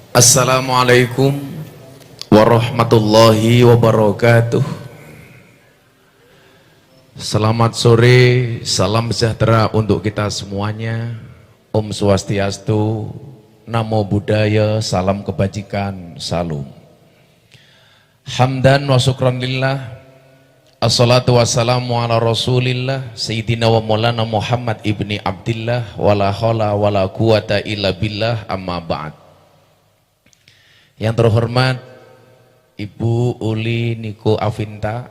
Assalamualaikum warahmatullahi wabarakatuh. Selamat sore, salam sejahtera untuk kita semuanya. Om Swastiastu, Namo Buddhaya, salam kebajikan, salam. Hamdan wa syukran lillah, assalatu wassalamu ala rasulillah, Sayyidina wa maulana Muhammad ibni Abdillah, wala hawla wala quwata illa billah, amma ba'd. Yang terhormat Ibu Uli Niko Avinta,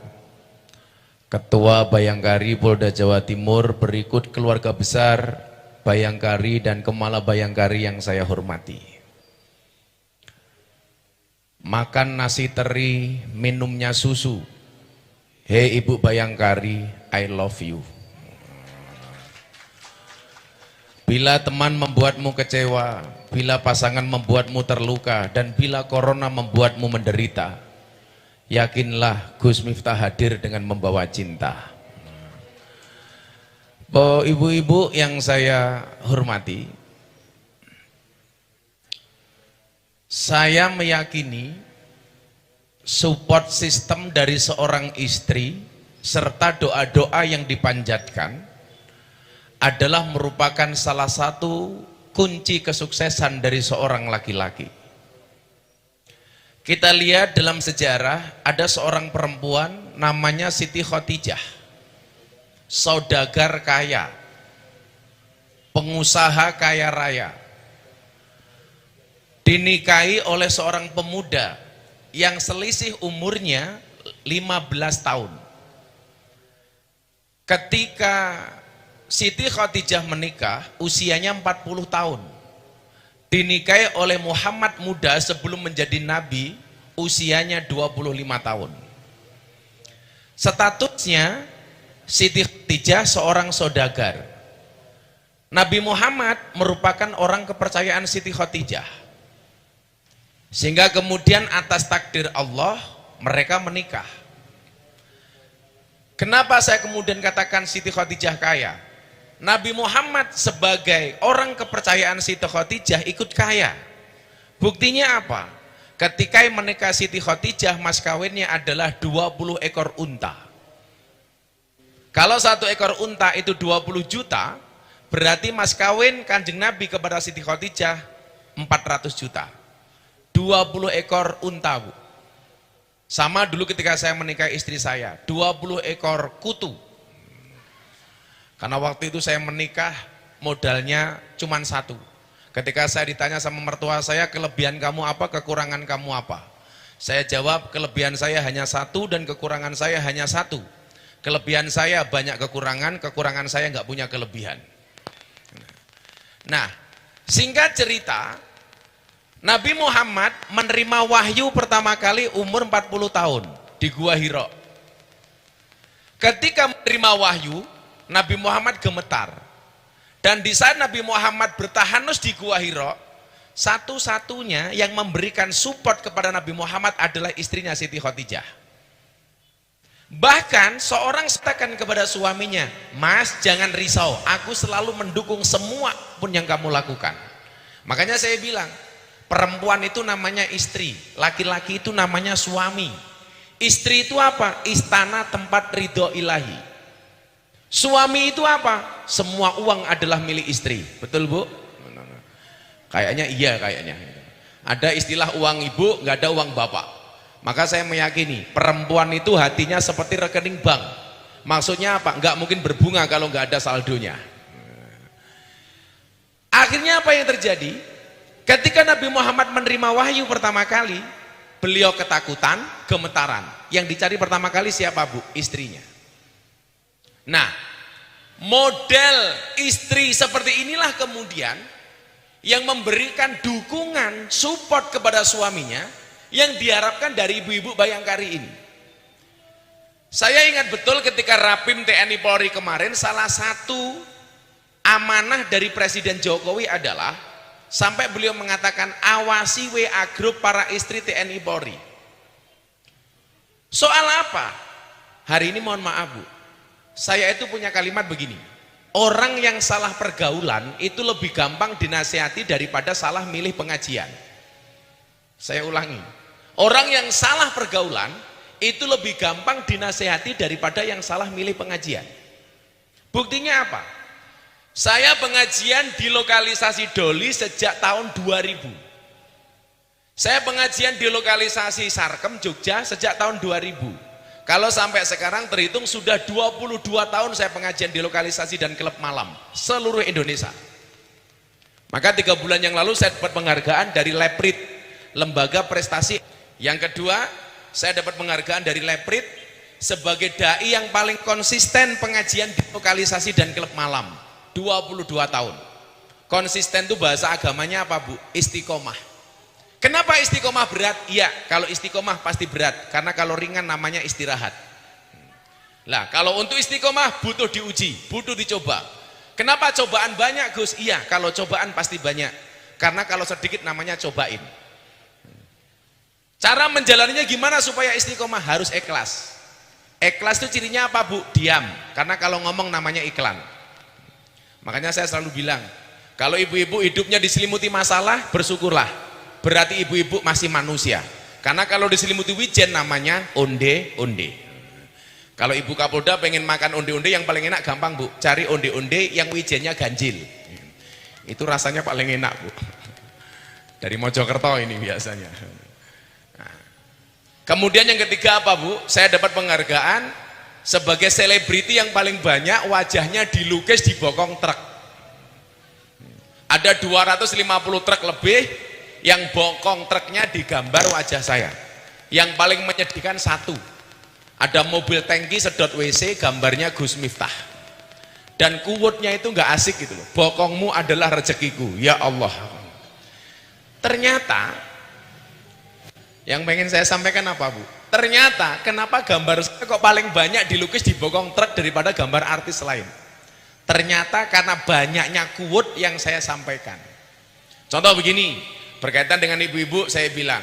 Ketua Bayangkari Polda Jawa Timur, berikut keluarga besar Bayangkari dan Kemala Bayangkari yang saya hormati. Makan nasi teri, minumnya susu. Hei Ibu Bayangkari, I love you. Bila teman membuatmu kecewa, bila pasangan membuatmu terluka, dan bila corona membuatmu menderita, yakinlah Gus Miftah hadir dengan membawa cinta. Ibu-ibu yang saya hormati, saya meyakini support system dari seorang istri serta doa-doa yang dipanjatkan adalah merupakan salah satu kunci kesuksesan dari seorang laki-laki. Kita lihat dalam sejarah ada seorang perempuan namanya Siti Khadijah, saudagar kaya, pengusaha kaya raya, dinikahi oleh seorang pemuda yang selisih umurnya 15 tahun. Ketika Siti Khadijah menikah, usianya 40 tahun. Dinikahi oleh Muhammad muda sebelum menjadi nabi, usianya 25 tahun. Statusnya Siti Khadijah seorang saudagar. Nabi Muhammad merupakan orang kepercayaan Siti Khadijah. Sehingga kemudian atas takdir Allah mereka menikah. Kenapa saya kemudian katakan Siti Khadijah kaya? Nabi Muhammad sebagai orang kepercayaan Siti Khadijah ikut kaya. Buktinya apa? Ketika menikah Siti Khadijah, mas kawinnya adalah 20 ekor unta. Kalau satu ekor unta itu 20 juta, berarti mas kawin Kanjeng Nabi kepada Siti Khadijah 400 juta. 20 ekor unta, Bu. Sama dulu ketika saya menikahi istri saya, 20 ekor kutu. Karena waktu itu saya menikah modalnya cuma satu. Ketika saya ditanya sama mertua saya, kelebihan kamu apa, kekurangan kamu apa? Saya jawab, kelebihan saya hanya satu dan kekurangan saya hanya satu. Kelebihan saya banyak kekurangan, kekurangan saya nggak punya kelebihan. Nah, singkat cerita, Nabi Muhammad menerima wahyu pertama kali umur 40 tahun di Gua Hira. Ketika menerima wahyu, Nabi Muhammad gemetar. Dan di saat Nabi Muhammad bertahanus di Gua Hira, satu-satunya yang memberikan support kepada Nabi Muhammad adalah istrinya Siti Khadijah. Bahkan seorang katakan kepada suaminya, "Mas, jangan risau, aku selalu mendukung semua pun yang kamu lakukan." Makanya saya bilang, perempuan itu namanya istri, laki-laki itu namanya suami. Istri itu apa? Istana tempat ridho ilahi. Suami itu apa? Semua uang adalah milik istri. Betul, Bu? Kayaknya iya, kayaknya. Ada istilah uang ibu, nggak ada uang bapak. Maka saya meyakini perempuan itu hatinya seperti rekening bank. Maksudnya apa? Nggak mungkin berbunga kalau nggak ada saldonya. Akhirnya apa yang terjadi? Ketika Nabi Muhammad menerima wahyu pertama kali, beliau ketakutan, gemetaran. Yang dicari pertama kali siapa, Bu? Istrinya. Nah, model istri seperti inilah kemudian yang memberikan dukungan, support kepada suaminya yang diharapkan dari ibu-ibu Bayangkari ini. Saya ingat betul ketika Rapim TNI Polri kemarin, salah satu amanah dari Presiden Jokowi adalah sampai beliau mengatakan awasi WA grup para istri TNI Polri. Soal apa? Hari ini mohon maaf, Bu, saya itu punya kalimat begini, orang yang salah pergaulan itu lebih gampang dinasihati daripada salah milih pengajian. Saya ulangi, orang yang salah pergaulan itu lebih gampang dinasehati daripada yang salah milih pengajian. Buktinya apa? Saya pengajian di lokalisasi Doli sejak tahun 2000. Saya pengajian di lokalisasi Sarkem, Jogja sejak tahun 2000. Kalau sampai sekarang terhitung sudah 22 tahun saya pengajian di lokalisasi dan klub malam seluruh Indonesia. Maka 3 bulan yang lalu saya dapat penghargaan dari Leprit, lembaga prestasi. Yang kedua, saya dapat penghargaan dari Leprit sebagai dai yang paling konsisten pengajian di lokalisasi dan klub malam 22 tahun. Konsisten itu bahasa agamanya apa, Bu? Istiqomah. Kenapa istiqomah berat? Iya, kalau istiqomah pasti berat, karena kalau ringan namanya istirahat. Lah, kalau untuk istiqomah butuh diuji, butuh dicoba. Kenapa cobaan banyak, Gus? Iya, kalau cobaan pasti banyak, karena kalau sedikit namanya cobain. Cara menjalaninya gimana supaya istiqomah? Harus ikhlas. Ikhlas itu cirinya apa, Bu? Diam, karena kalau ngomong namanya iklan. Makanya saya selalu bilang, kalau ibu-ibu hidupnya diselimuti masalah, bersyukurlah. Berarti ibu-ibu masih manusia. Karena kalau diselimuti wijen namanya onde-onde. Kalau ibu Kapolda pengen makan onde-onde yang paling enak gampang, Bu. Cari onde-onde yang wijennya ganjil. Itu rasanya paling enak, Bu. Dari Mojokerto ini biasanya. Nah. Kemudian yang ketiga apa, Bu? Saya dapat penghargaan sebagai selebriti yang paling banyak wajahnya dilukis di bokong truk. Ada 250 truk lebih yang bokong truknya digambar wajah saya. Yang paling menyedihkan satu, ada mobil tangki sedot WC gambarnya Gus Miftah, dan kuwutnya itu nggak asik gitu loh, bokongmu adalah rezekiku. Ya Allah, ternyata yang pengen saya sampaikan apa, Bu? Ternyata kenapa gambar saya kok paling banyak dilukis di bokong truk daripada gambar artis lain? Ternyata karena banyaknya kuwut yang saya sampaikan. Contoh begini, berkaitan dengan ibu-ibu, saya bilang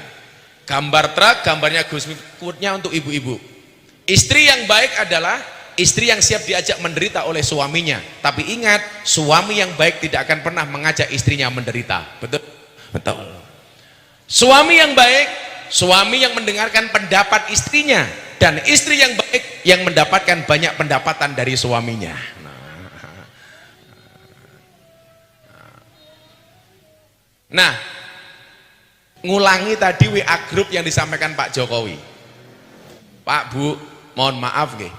gambar truk, gambarnya Gus Miftah, kuwutnya untuk ibu-ibu. Istri yang baik adalah istri yang siap diajak menderita oleh suaminya. Tapi ingat, suami yang baik tidak akan pernah mengajak istrinya menderita. Betul? Betul. Suami yang baik, suami yang mendengarkan pendapat istrinya, dan istri yang baik yang mendapatkan banyak pendapatan dari suaminya. Nah, ngulangi tadi WA grup yang disampaikan Pak Jokowi. Pak, Bu, mohon maaf nggih.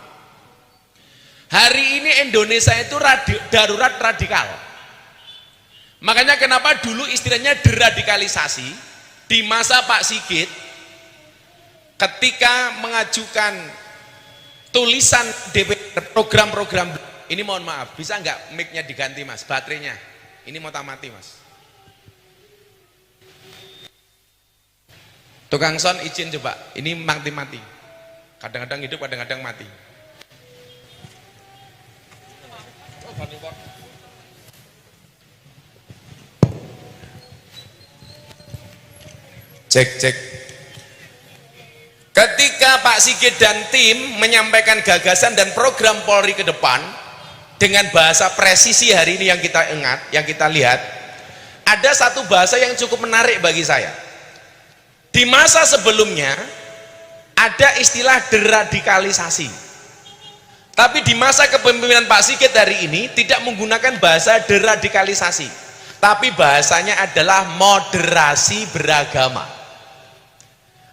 Hari ini Indonesia itu darurat radikal. Makanya kenapa dulu istilahnya deradikalisasi di masa Pak Sigit ketika mengajukan tulisan DPR program-program ini. Mohon maaf, bisa nggak mic-nya diganti, Mas, baterainya ini mau mati, Mas. Tukang sound izin coba, ini mati-mati. Kadang-kadang hidup, kadang-kadang mati. Cek. Ketika Pak Sigit dan tim menyampaikan gagasan dan program Polri ke depan dengan bahasa presisi hari ini yang kita ingat, yang kita lihat, ada satu bahasa yang cukup menarik bagi saya. Di masa sebelumnya ada istilah deradikalisasi, tapi di masa kepemimpinan Pak Sigit hari ini tidak menggunakan bahasa deradikalisasi, tapi bahasanya adalah moderasi beragama.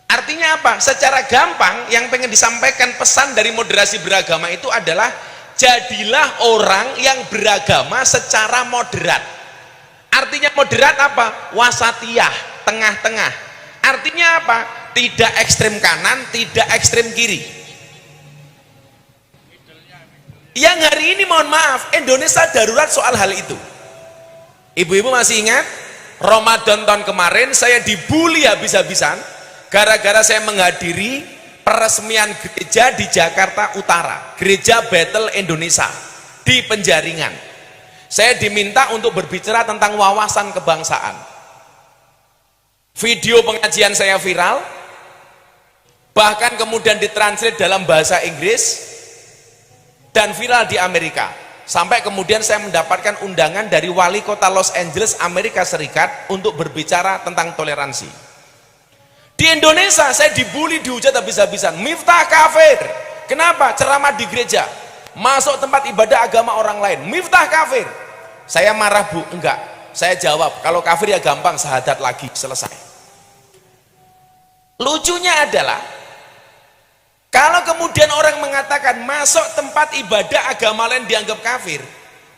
Artinya apa? Secara gampang yang pengen disampaikan pesan dari moderasi beragama itu adalah jadilah orang yang beragama secara moderat. Artinya moderat apa? Wasatiyah, tengah-tengah. Artinya apa? Tidak ekstrem kanan, tidak ekstrem kiri. Yang hari ini mohon maaf, Indonesia darurat soal hal itu. Ibu-ibu masih ingat? Ramadan tahun kemarin saya dibully habis-habisan gara-gara saya menghadiri peresmian gereja di Jakarta Utara, Gereja Bethel Indonesia di Penjaringan. Saya diminta untuk berbicara tentang wawasan kebangsaan. Video pengajian saya viral, bahkan kemudian ditranslate dalam bahasa Inggris dan viral di Amerika. Sampai kemudian saya mendapatkan undangan dari wali kota Los Angeles, Amerika Serikat untuk berbicara tentang toleransi. Di Indonesia saya dibully, dihujat habis-habisan. Miftah kafir. Kenapa? Ceramah di gereja, masuk tempat ibadah agama orang lain, Miftah kafir. Saya marah, Bu, enggak. Saya jawab, kalau kafir ya gampang, syahadat lagi, selesai. Lucunya adalah kalau kemudian orang mengatakan masuk tempat ibadah agama lain dianggap kafir,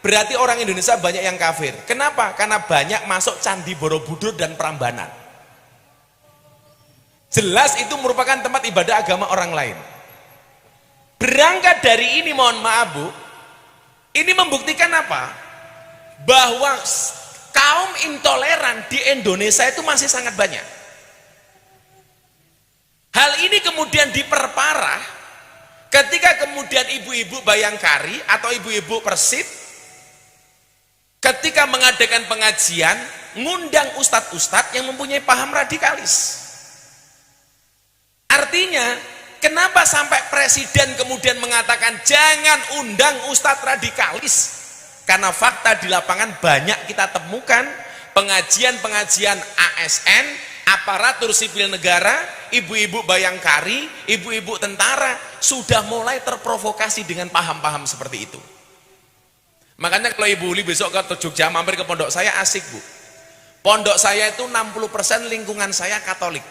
berarti orang Indonesia banyak yang kafir. Kenapa? Karena banyak masuk Candi Borobudur dan Prambanan. Jelas itu merupakan tempat ibadah agama orang lain. Berangkat dari ini, mohon maaf Bu, ini membuktikan apa? Bahwa kaum intoleran di Indonesia itu masih sangat banyak. Hal ini kemudian diperparah ketika kemudian ibu-ibu Bayangkari atau ibu-ibu Persib ketika mengadakan pengajian ngundang ustadz-ustadz yang mempunyai paham radikalis. Artinya, kenapa sampai presiden kemudian mengatakan jangan undang ustadz radikalis? Karena fakta di lapangan banyak kita temukan pengajian-pengajian ASN, aparatur sipil negara, ibu-ibu Bayangkari, ibu-ibu tentara sudah mulai terprovokasi dengan paham-paham seperti itu. Makanya kalau Ibu Uli besok ke Jogja mampir ke pondok saya, asik Bu. Pondok saya itu 60% lingkungan saya Katolik.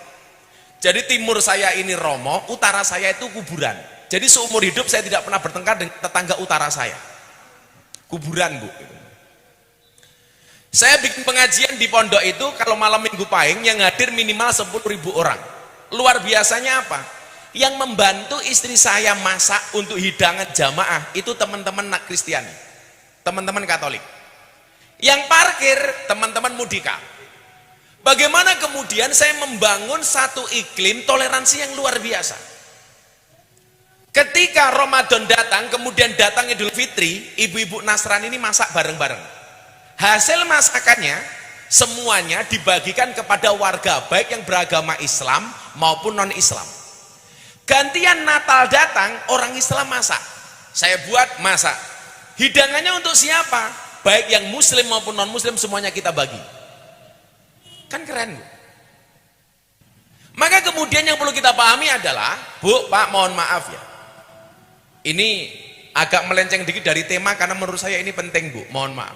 Jadi timur saya ini Romo, utara saya itu kuburan. Jadi seumur hidup saya tidak pernah bertengkar dengan tetangga utara saya. Kuburan Bu. Saya bikin pengajian di pondok itu kalau malam minggu pahing yang hadir minimal 10.000 orang. Luar biasanya apa? Yang membantu istri saya masak untuk hidangan jamaah itu teman-teman Kristiani, teman-teman Katolik. Yang parkir teman-teman Mudika. Bagaimana kemudian saya membangun satu iklim toleransi yang luar biasa. Ketika Ramadan datang, kemudian datang Idul Fitri, ibu-ibu Nasrani ini masak bareng-bareng. Hasil masakannya semuanya dibagikan kepada warga baik yang beragama Islam maupun non-Islam. Gantian Natal datang, orang Islam masak, saya buat masak. Hidangannya untuk siapa? Baik yang muslim maupun non-muslim semuanya kita bagi. Kan keren Bu. Maka kemudian yang perlu kita pahami adalah, Bu, Pak, mohon maaf ya, ini agak melenceng dikit dari tema karena menurut saya ini penting Bu, mohon maaf.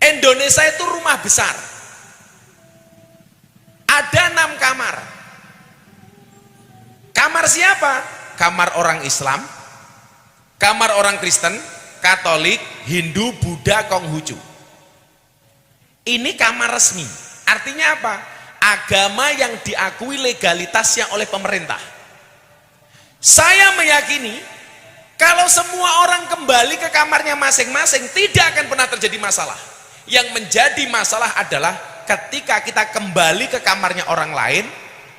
Indonesia itu rumah besar, ada 6 kamar. Kamar siapa? Kamar orang Islam, kamar orang Kristen, Katolik, Hindu, Buddha, Konghucu. Ini kamar resmi. Artinya apa? Agama yang diakui legalitasnya oleh pemerintah. Saya meyakini kalau semua orang kembali ke kamarnya masing-masing tidak akan pernah terjadi masalah. Yang menjadi masalah adalah ketika kita kembali ke kamarnya orang lain,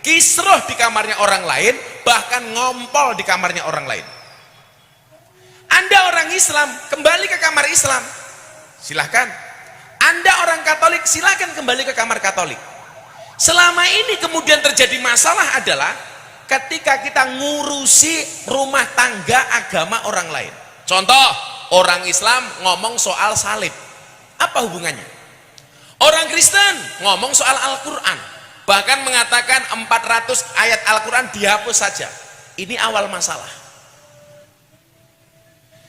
kisruh di kamarnya orang lain, bahkan ngompol di kamarnya orang lain. Anda orang Islam, kembali ke kamar Islam, silahkan. Anda orang Katolik, silahkan kembali ke kamar Katolik. Selama ini kemudian terjadi masalah adalah ketika kita ngurusi rumah tangga agama orang lain. Contoh, orang Islam ngomong soal salib, apa hubungannya? Orang Kristen ngomong soal Al-Quran, bahkan mengatakan 400 ayat Al-Quran dihapus saja. Ini awal masalah.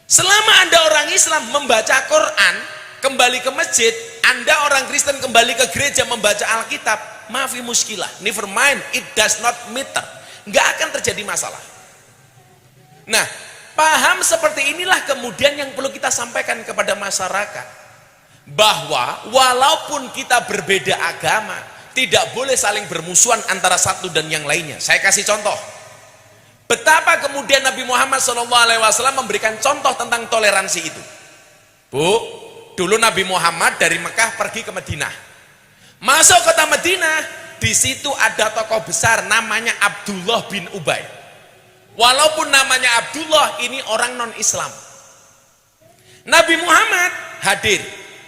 Selama Anda orang Islam membaca Quran, kembali ke masjid, Anda orang Kristen kembali ke gereja membaca Alkitab, maafi muskilah, never mind, it does not matter, nggak akan terjadi masalah. Nah, paham seperti inilah kemudian yang perlu kita sampaikan kepada masyarakat, bahwa walaupun kita berbeda agama, tidak boleh saling bermusuhan antara satu dan yang lainnya. Saya kasih contoh, betapa kemudian Nabi Muhammad SAW memberikan contoh tentang toleransi itu. Bu, dulu Nabi Muhammad dari Mekah pergi ke Madinah. Masuk kota Madinah, di situ ada tokoh besar namanya Abdullah bin Ubay. Walaupun namanya Abdullah, ini orang non-Islam. Nabi Muhammad hadir.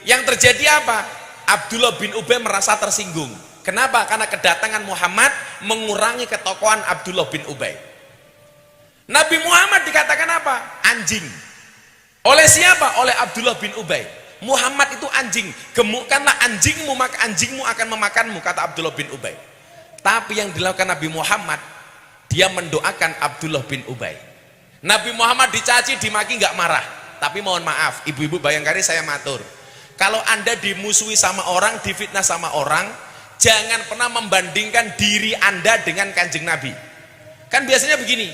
Yang terjadi apa? Abdullah bin Ubay merasa tersinggung. Kenapa? Karena kedatangan Muhammad mengurangi ketokohan Abdullah bin Ubay. Nabi Muhammad dikatakan apa? Anjing. Oleh siapa? Oleh Abdullah bin Ubay. Muhammad itu anjing, gemukkanlah anjingmu maka anjingmu akan memakanmu, kata Abdullah bin Ubay. Tapi yang dilakukan Nabi Muhammad, dia mendoakan Abdullah bin Ubay. Nabi Muhammad dicaci, dimaki nggak marah. Tapi mohon maaf, ibu-ibu Bayangkari saya matur. Kalau Anda dimusuhi sama orang, difitnah sama orang, jangan pernah membandingkan diri Anda dengan Kanjeng Nabi. Kan biasanya begini,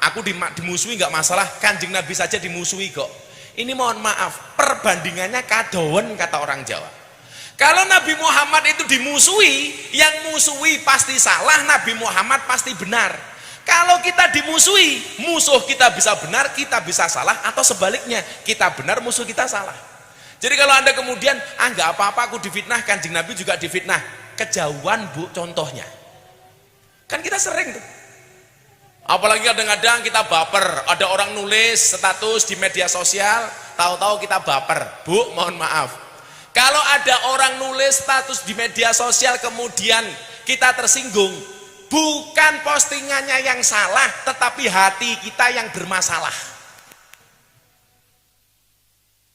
aku dimusuhi nggak masalah, Kanjeng Nabi saja dimusuhi kok. Ini mohon maaf, perbandingannya kadowen kata orang Jawa. Kalau Nabi Muhammad itu dimusuhi, yang musuhi pasti salah, Nabi Muhammad pasti benar. Kalau kita dimusuhi, musuh kita bisa benar, kita bisa salah, atau sebaliknya, kita benar, musuh kita salah. Jadi kalau Anda kemudian, nggak apa-apa aku difitnah, Kanjeng Nabi juga difitnah. Kejauhan Bu contohnya. Kan kita sering tuh. Apalagi kadang-kadang kita baper, ada orang nulis status di media sosial, tahu-tahu kita baper. Bu, mohon maaf. Kalau ada orang nulis status di media sosial kemudian kita tersinggung, bukan postingannya yang salah, tetapi hati kita yang bermasalah.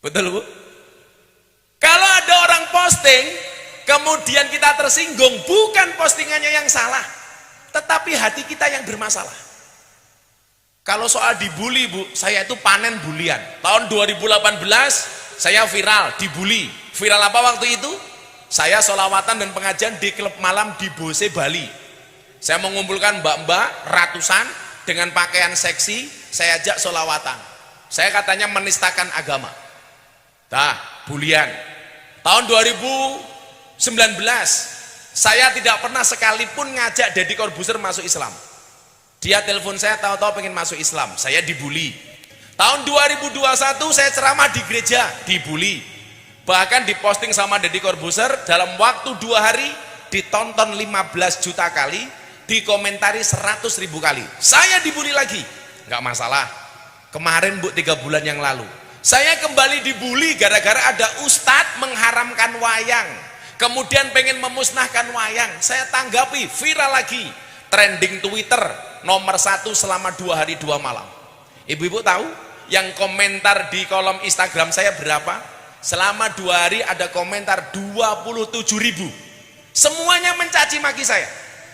Betul Bu? Kalau ada orang posting kemudian kita tersinggung, bukan postingannya yang salah, tetapi hati kita yang bermasalah. Kalau soal dibully Bu, saya itu panen bulian. Tahun 2018 saya viral, dibully. Viral apa waktu itu? Saya sholawatan dan pengajian di klub malam di Bose, Bali. Saya mengumpulkan mbak-mbak ratusan dengan pakaian seksi, saya ajak sholawatan. Saya katanya menistakan agama. Bulian. Tahun 2019 saya tidak pernah sekalipun ngajak Deddy Corbuzier masuk Islam. Dia telepon saya, tahu-tahu pengen masuk Islam, saya dibully. Tahun 2021 saya ceramah di gereja, dibully. Bahkan diposting sama Deddy Corbuzier, dalam waktu 2 hari ditonton 15 juta kali, dikomentari 100.000 kali. Saya dibully lagi, nggak masalah. Kemarin Bu, 3 bulan yang lalu, saya kembali dibully gara-gara ada ustadz mengharamkan wayang, kemudian pengen memusnahkan wayang. Saya tanggapi, viral lagi, trending Twitter nomor 1 selama 2 hari 2 malam. Ibu-ibu tahu yang komentar di kolom Instagram saya berapa? Selama 2 hari ada komentar 27.000. Semuanya mencaci maki saya.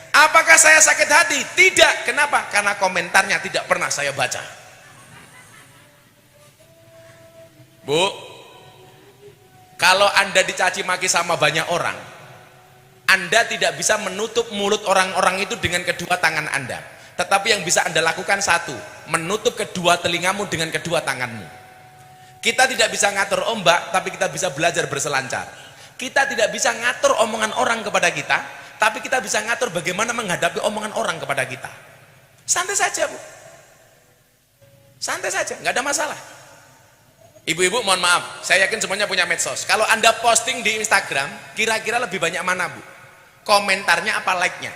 Apakah saya sakit hati? Tidak. Kenapa? Karena komentarnya tidak pernah saya baca. Bu, kalau Anda dicaci maki sama banyak orang, Anda tidak bisa menutup mulut orang-orang itu dengan kedua tangan Anda. Tetapi yang bisa Anda lakukan satu, menutup kedua telingamu dengan kedua tanganmu. Kita tidak bisa ngatur ombak, tapi kita bisa belajar berselancar. Kita tidak bisa ngatur omongan orang kepada kita, tapi kita bisa ngatur bagaimana menghadapi omongan orang kepada kita. Santai saja Bu, santai saja, nggak ada masalah. Ibu-ibu mohon maaf, saya yakin semuanya punya medsos. Kalau Anda posting di Instagram, kira-kira lebih banyak mana Bu? Komentarnya apa like-nya?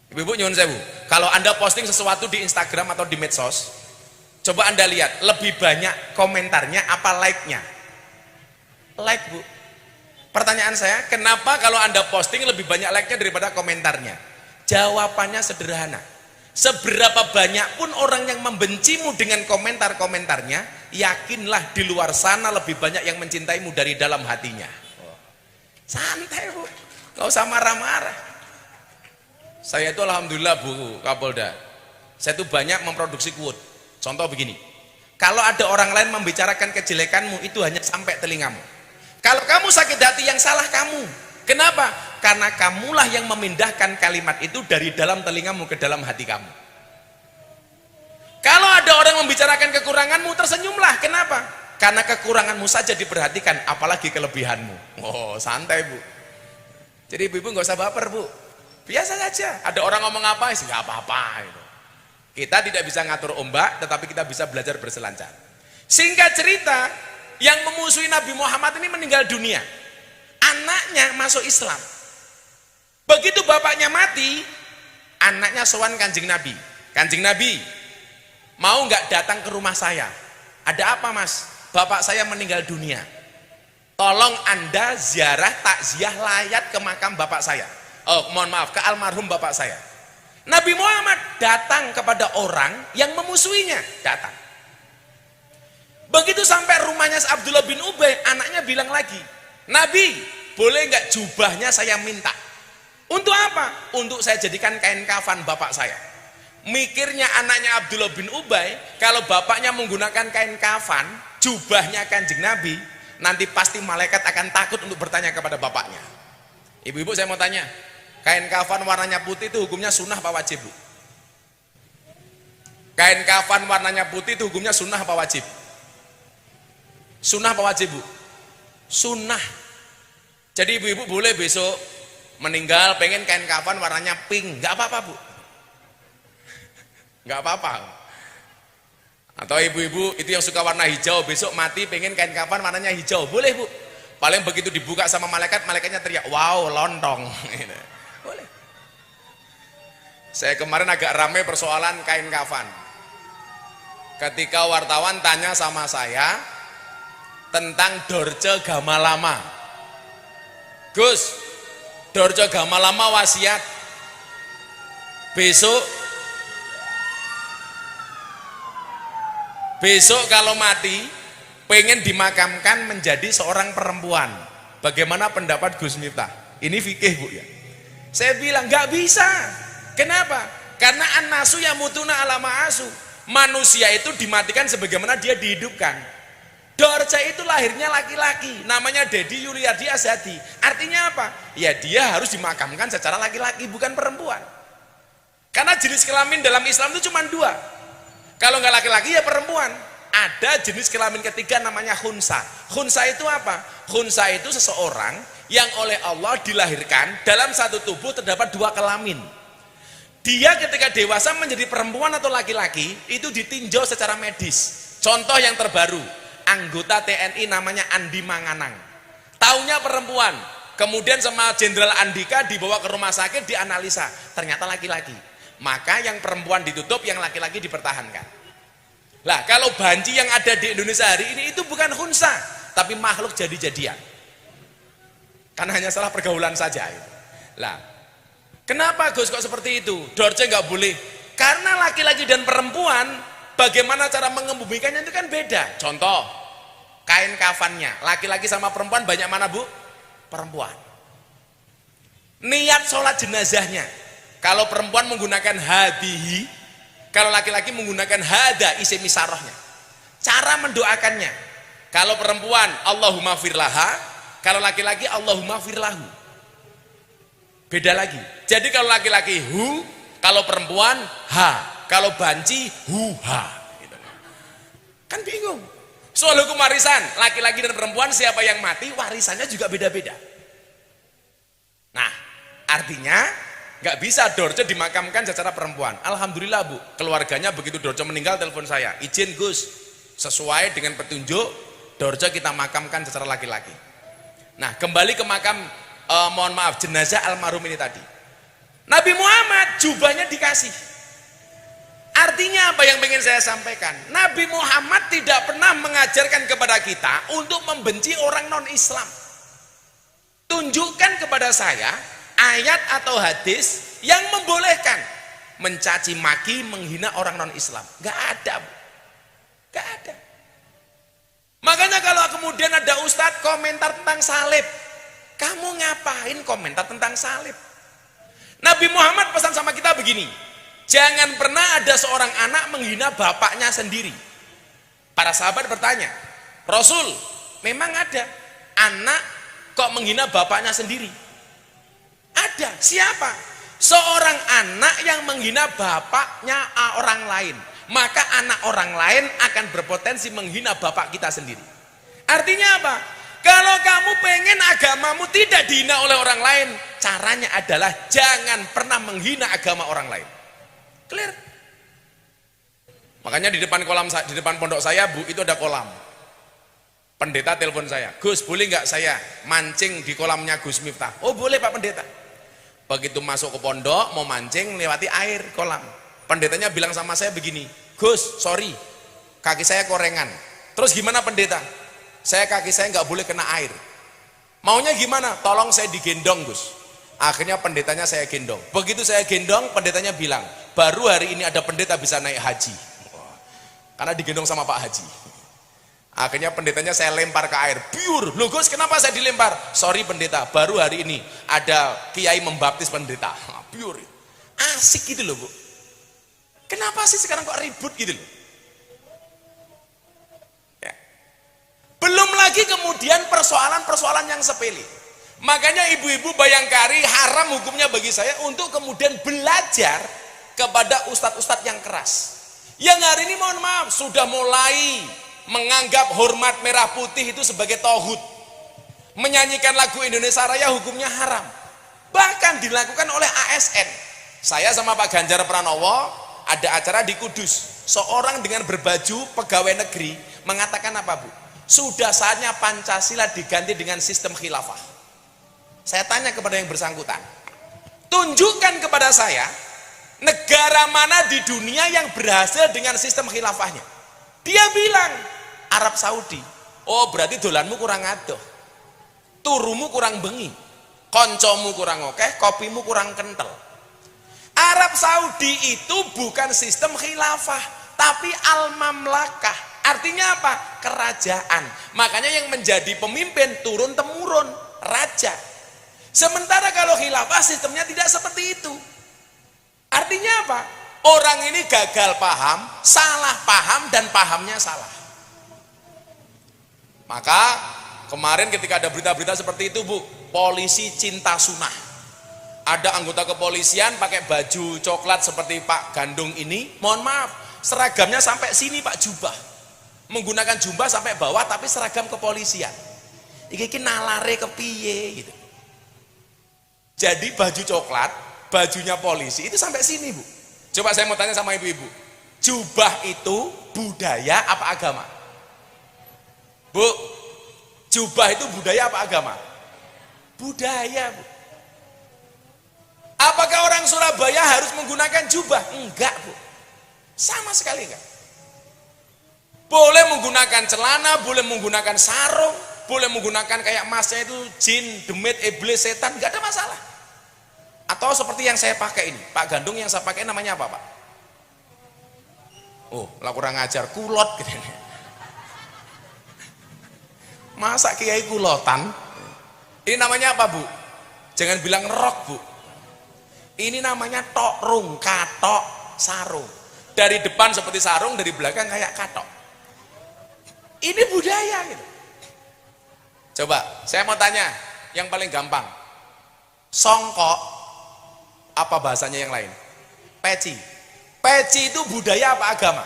Ibu-ibu nyuwun sewu, kalau Anda posting sesuatu di Instagram atau di medsos, coba Anda lihat, lebih banyak komentarnya apa like-nya? Like Bu. Pertanyaan saya, kenapa kalau Anda posting lebih banyak like-nya daripada komentarnya? Jawabannya sederhana. Seberapa banyak pun orang yang membencimu dengan komentar-komentarnya, yakinlah di luar sana lebih banyak yang mencintaimu dari dalam hatinya. Santai Bu, gak usah marah-marah. Saya itu alhamdulillah Bu Kapolda, saya itu banyak memproduksi quote. Contoh begini, kalau ada orang lain membicarakan kejelekanmu, itu hanya sampai telingamu. Kalau kamu sakit hati, yang salah kamu. Kenapa? Karena kamulah yang memindahkan kalimat itu dari dalam telingamu ke dalam hati kamu. Kalau ada orang membicarakan kekuranganmu, tersenyumlah. Kenapa? Karena kekuranganmu saja diperhatikan, apalagi kelebihanmu. Oh, santai Bu. Jadi ibu-ibu nggak usah baper Bu. Biasa saja. Ada orang ngomong apa, sih nggak apa-apa. Gitu. Kita tidak bisa ngatur ombak, tetapi kita bisa belajar berselancar. Singkat cerita, yang memusuhi Nabi Muhammad ini meninggal dunia. Anaknya masuk Islam. Begitu bapaknya mati, anaknya sowan Kanjeng Nabi. Kanjeng Nabi, mau nggak datang ke rumah saya? Ada apa Mas? Bapak saya meninggal dunia. Tolong Anda ziarah takziah layat ke makam bapak saya. Oh, mohon maaf, ke almarhum bapak saya. Nabi Muhammad datang kepada orang yang memusuhinya, datang. Begitu sampai rumahnya Abdullah bin Ubay, anaknya bilang lagi, Nabi, boleh nggak jubahnya saya minta? Untuk apa? Untuk saya jadikan kain kafan bapak saya. Mikirnya anaknya Abdullah bin Ubay, kalau bapaknya menggunakan kain kafan, jubahnya Kanjeng Nabi, nanti pasti malaikat akan takut untuk bertanya kepada bapaknya. Ibu-ibu saya mau tanya, kain kafan warnanya putih itu hukumnya sunnah apa wajib, Bu? Kain kafan warnanya putih itu hukumnya sunnah apa wajib? Sunnah apa wajib, Bu? Sunnah. Jadi ibu-ibu boleh besok meninggal pengen kain kafan warnanya pink, nggak apa-apa, Bu. Nggak apa-apa. Atau ibu-ibu itu yang suka warna hijau, besok mati pengen kain kafan warnanya hijau, boleh, Bu. Paling begitu dibuka sama malaikat, malaikatnya teriak, wow, lontong. Boleh. Saya kemarin agak ramai persoalan kain kafan. Ketika wartawan tanya sama saya tentang Dorce Gamalama, Gus, Dorce Gamalama wasiat besok kalau mati pengen dimakamkan menjadi seorang perempuan, bagaimana pendapat Gus Miftah? Ini fikih, Bu, ya. Saya bilang nggak bisa. Kenapa? Karena an-nasu yamutuna ala ma'asu. Manusia itu dimatikan sebagaimana dia dihidupkan. Dorce itu lahirnya laki-laki, namanya Dedi Yuliardi Azadi. Artinya apa? Ya dia harus dimakamkan secara laki-laki, bukan perempuan. Karena jenis kelamin dalam Islam itu cuma dua. Kalau nggak laki-laki ya perempuan. Ada jenis kelamin ketiga namanya khunsa. Khunsa itu apa? Khunsa itu seseorang yang oleh Allah dilahirkan dalam satu tubuh terdapat dua kelamin. Dia ketika dewasa menjadi perempuan atau laki-laki itu ditinjau secara medis. Contoh yang terbaru, anggota TNI namanya Andi Manganang, taunya perempuan, kemudian sama Jenderal Andika dibawa ke rumah sakit dianalisa, ternyata laki-laki. Maka yang perempuan ditutup, yang laki-laki dipertahankan. Lah kalau banci yang ada di Indonesia hari ini itu bukan khunsa, tapi makhluk jadi-jadian, karena hanya salah pergaulan saja. Lah kenapa Gus kok seperti itu? Dorce nggak boleh. Karena laki-laki dan perempuan, bagaimana cara mengebumikannya itu kan beda. Contoh, kain kafannya, laki-laki sama perempuan banyak mana, Bu? Perempuan. Niat sholat jenazahnya, kalau perempuan menggunakan hadihi, kalau laki-laki menggunakan hada, isim isarohnya. Cara mendoakannya, kalau perempuan Allahumma firlaha, kalau laki-laki Allahumma firlahu. Beda lagi. Jadi kalau laki-laki hu, kalau perempuan ha, kalau banci hu ha. Kan bingung. Soal hukum warisan, laki-laki dan perempuan siapa yang mati, warisannya juga beda-beda. Nah, artinya nggak bisa Dorce dimakamkan secara perempuan. Alhamdulillah, Bu, keluarganya begitu Dorce meninggal telepon saya, izin Gus, sesuai dengan petunjuk Dorce kita makamkan secara laki-laki. Nah, kembali ke makam mohon maaf, jenazah almarhum ini tadi. Nabi Muhammad jubahnya dikasih. Artinya apa yang ingin saya sampaikan? Nabi Muhammad tidak pernah mengajarkan kepada kita untuk membenci orang non-Islam. Tunjukkan kepada saya ayat atau hadis yang membolehkan mencaci maki, menghina orang non-Islam. Gak ada, Bu. Gak ada. Makanya kalau kemudian ada ustadz komentar tentang salib, kamu ngapain komentar tentang salib? Nabi Muhammad pesan sama kita begini, jangan pernah ada seorang anak menghina bapaknya sendiri. Para sahabat bertanya, Rasul, memang ada anak kok menghina bapaknya sendiri? Ada. Siapa? Seorang anak yang menghina bapaknya orang lain, maka anak orang lain akan berpotensi menghina bapak kita sendiri. Artinya apa? Kalau kamu pengen agamamu tidak dihina oleh orang lain, caranya adalah jangan pernah menghina agama orang lain. Clear? Makanya di depan pondok saya, Bu, itu ada kolam. Pendeta telepon saya, Gus, boleh nggak saya mancing di kolamnya Gus Miftah? Oh boleh Pak Pendeta. Begitu masuk ke pondok mau mancing, lewati air kolam. Pendetanya bilang sama saya begini, Gus, sorry, kaki saya korengan. Terus gimana pendeta? Kaki saya nggak boleh kena air. Maunya gimana? Tolong saya digendong, Gus. Akhirnya pendetanya saya gendong. Begitu saya gendong, pendetanya bilang, baru hari ini ada pendeta bisa naik haji. Karena digendong sama Pak Haji. Akhirnya pendetanya saya lempar ke air, biur. Loh Gus, kenapa saya dilempar? Sorry pendeta, baru hari ini ada kiai membaptis pendeta. Biur. Asik gitu loh Bu. Kenapa sih sekarang kok ribut gitu loh? Ya. Belum lagi kemudian persoalan-persoalan yang sepele. Makanya ibu-ibu Bayangkari haram hukumnya bagi saya untuk kemudian belajar kepada ustadz-ustadz yang keras. Yang hari ini mohon maaf sudah mulai menganggap hormat merah putih itu sebagai tauhid. Menyanyikan lagu Indonesia Raya hukumnya haram. Bahkan dilakukan oleh ASN. Saya sama Pak Ganjar Pranowo ada acara di Kudus. Seorang dengan berbaju pegawai negeri mengatakan apa Bu? Sudah saatnya Pancasila diganti dengan sistem khilafah. Saya tanya kepada yang bersangkutan, tunjukkan kepada saya negara mana di dunia yang berhasil dengan sistem khilafahnya. Dia bilang Arab Saudi. Oh berarti dolanmu kurang adoh, turumu kurang bengi, koncomu kurang okeh, kopimu kurang kental. Arab Saudi itu bukan sistem khilafah, tapi al-mamlakah. Artinya apa? Kerajaan. Makanya yang menjadi pemimpin turun temurun, raja. Sementara kalau khilafah sistemnya tidak seperti itu. Artinya apa? Orang ini gagal paham, salah paham, dan pahamnya salah. Maka kemarin ketika ada berita-berita seperti itu Bu, polisi cinta sunnah. Ada anggota kepolisian pakai baju coklat seperti Pak Gandung ini, mohon maaf, seragamnya sampai sini Pak, jubah. Menggunakan jubah sampai bawah tapi seragam kepolisian. Iki nalare kepiye gitu. Jadi baju coklat, bajunya polisi itu sampai sini Bu. Coba saya mau tanya sama ibu-ibu, jubah itu budaya apa agama? Bu, jubah itu budaya apa agama? Budaya Bu. Apakah orang Surabaya harus menggunakan jubah? Enggak Bu, sama sekali enggak. Boleh menggunakan celana, boleh menggunakan sarung, boleh menggunakan kayak masnya itu jin, demit, iblis, setan, enggak ada masalah. Atau seperti yang saya pakai ini, Pak Gandung yang saya pakai namanya apa Pak? Oh, lah kurang ajar, kulot gitu. Masa kiai kulotan? Ini namanya apa Bu? Jangan bilang rok Bu. Ini namanya tokrung, katok, sarung. Dari depan seperti sarung, dari belakang kayak katok. Ini budaya gitu. Coba, saya mau tanya, yang paling gampang. Songkok, apa bahasanya yang lain? Peci. Peci itu budaya apa agama?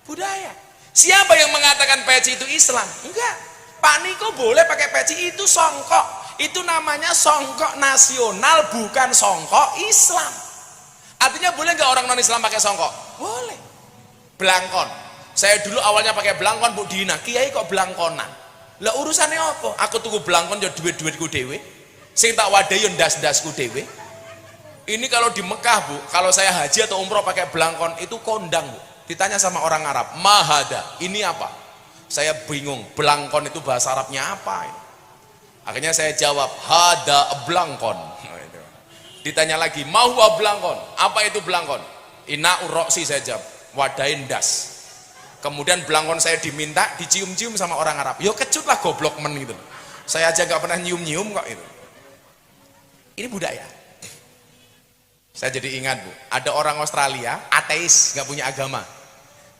Budaya. Siapa yang mengatakan peci itu Islam? Enggak. Pak Niko boleh pakai peci, itu songkok. Itu namanya songkok nasional, bukan songkok Islam. Artinya boleh nggak orang non Islam pakai songkok? Boleh. Belangkon. Saya dulu awalnya pakai belangkon Bu Dina. Kiai kok belangkonan? Lah urusannya apa? Aku tuku belangkon ya duit-duitku dewe. Sing tak wadai yo ndas-ndasku dewe. Ini kalau di Mekah Bu, kalau saya haji atau umroh pakai belangkon itu kondang Bu. Ditanya sama orang Arab, mahada, ini apa? Saya bingung, belangkon itu bahasa Arabnya apa? Akhirnya saya jawab, hada belangkon. Ditanya lagi, mahwa belangkon, apa itu belangkon? Ina uroksi saya jawab, wadain das. Kemudian belangkon saya diminta, dicium-cium sama orang Arab. Yo kecut lah goblok men gitu. Saya aja gak pernah nyium-nyium kok itu. Ini budaya. Saya jadi ingat Bu, ada orang Australia, ateis, gak punya agama.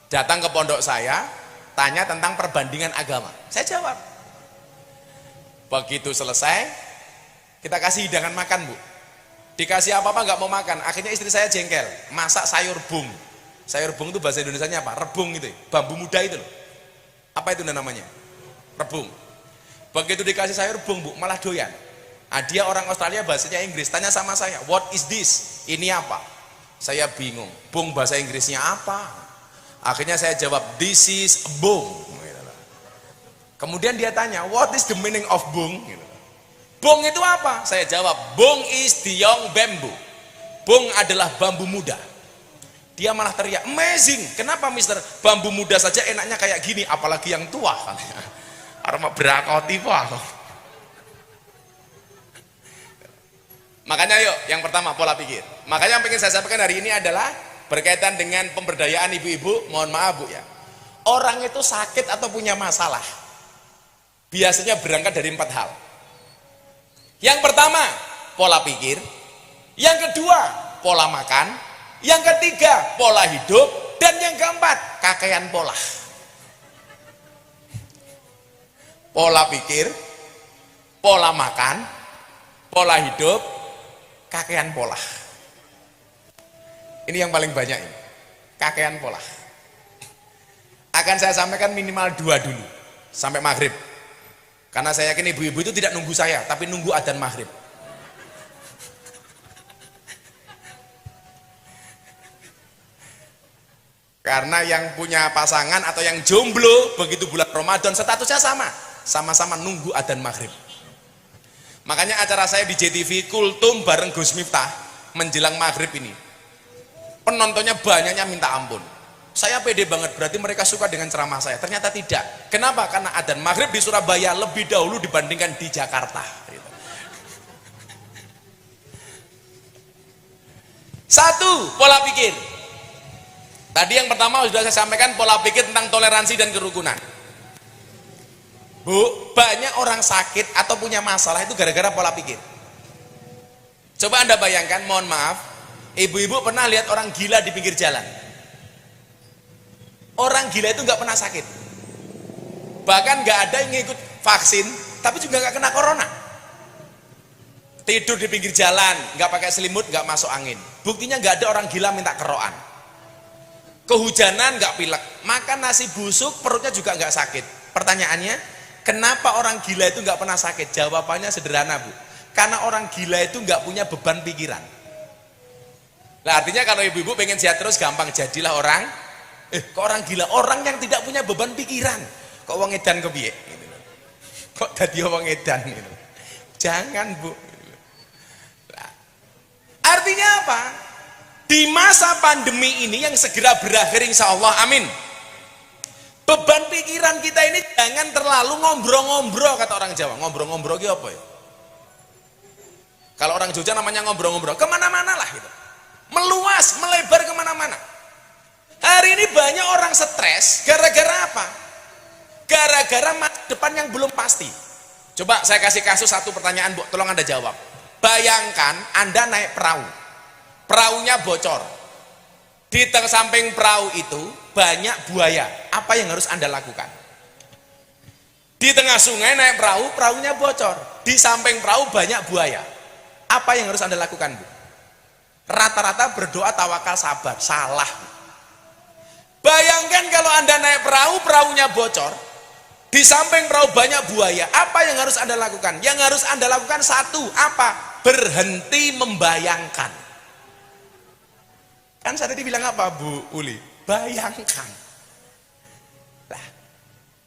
Datang ke pondok saya, tanya tentang perbandingan agama. Saya jawab. Begitu selesai, kita kasih hidangan makan Bu. Dikasih apa-apa nggak mau makan. Akhirnya istri saya jengkel, masak sayur bung. Sayur bung itu bahasa Indonesianya apa? Rebung itu, bambu muda itu loh. Apa itu namanya? Rebung. Begitu dikasih sayur bung Bu, malah doyan. Nah, dia orang Australia bahasanya Inggris, tanya sama saya, what is this? Ini apa? Saya bingung, bung bahasa Inggrisnya apa? Akhirnya saya jawab, this is bung. Kemudian dia tanya, what is the meaning of bung? Bung itu apa? Saya jawab, bung is the young bamboo. Bung adalah bambu muda. Dia malah teriak, amazing. Kenapa mister? Bambu muda saja enaknya kayak gini, apalagi yang tua. Arma berakoti Pak. Makanya yuk, yang pertama pola pikir. Makanya yang ingin saya sampaikan hari ini adalah berkaitan dengan pemberdayaan ibu-ibu. Mohon maaf Bu ya, orang itu sakit atau punya masalah biasanya berangkat dari 4 hal. Yang pertama, pola pikir. Yang kedua, pola makan. Yang ketiga, pola hidup. Dan yang keempat, kakean pola. Pola pikir, pola makan, pola hidup, kakean pola. Ini yang paling banyak ini, kakean pola. Akan saya sampaikan minimal 2 dulu sampai maghrib, karena saya yakin ibu-ibu itu tidak nunggu saya tapi nunggu adzan maghrib. Karena yang punya pasangan atau yang jomblo begitu bulan Ramadan statusnya sama-sama nunggu adzan maghrib. Makanya acara saya di JTV Kultum bareng Gus Miftah menjelang maghrib ini penontonnya banyaknya minta ampun. Saya pede banget, berarti mereka suka dengan ceramah saya. Ternyata tidak. Kenapa? Karena adzan maghrib di Surabaya lebih dahulu dibandingkan di Jakarta. Satu, pola pikir. Tadi yang pertama sudah saya sampaikan, pola pikir tentang toleransi dan kerukunan. Bu, banyak orang sakit atau punya masalah itu gara-gara pola pikir. Coba Anda bayangkan, mohon maaf, ibu-ibu pernah lihat orang gila di pinggir jalan? Orang gila itu nggak pernah sakit, bahkan nggak ada yang ngikut vaksin tapi juga nggak kena corona. Tidur di pinggir jalan, nggak pakai selimut, nggak masuk angin. Buktinya nggak ada orang gila minta keroan. Kehujanan nggak pilek, makan nasi busuk perutnya juga nggak sakit. Pertanyaannya, kenapa orang gila itu nggak pernah sakit? Jawabannya sederhana, Bu, karena orang gila itu nggak punya beban pikiran. Nah, artinya kalau ibu-ibu pengen sehat terus, gampang, jadilah orang kok orang gila, orang yang tidak punya beban pikiran. Kok wong edan kepiye gitu. Kok dadi wong edan gitu. Jangan, Bu. Nah, artinya apa? Di masa pandemi ini yang segera berakhir insya Allah, amin, beban pikiran kita ini jangan terlalu ngombro-ngombro, kata orang Jawa. Ngombro-ngombro itu apa ya? Kalau orang Jogja namanya ngombro-ngombro, kemana-mana lah gitu, meluas, melebar kemana-mana. Hari ini banyak orang stres gara-gara apa? Gara-gara masa depan yang belum pasti. Coba saya kasih kasus satu pertanyaan, Bu, tolong Anda jawab. Bayangkan Anda naik perahu, perahunya bocor. Di samping perahu itu banyak buaya. Apa yang harus Anda lakukan? Di tengah sungai naik perahu, perahunya bocor. Di samping perahu banyak buaya. Apa yang harus Anda lakukan, Bu? Rata-rata berdoa, tawakal, sabar. Salah. Bayangkan kalau Anda naik perahu, perahunya bocor, di samping perahu banyak buaya. Apa yang harus Anda lakukan? Yang harus Anda lakukan satu, apa? Berhenti membayangkan. Kan saya tadi bilang apa, Bu Uli? Bayangkan. Nah,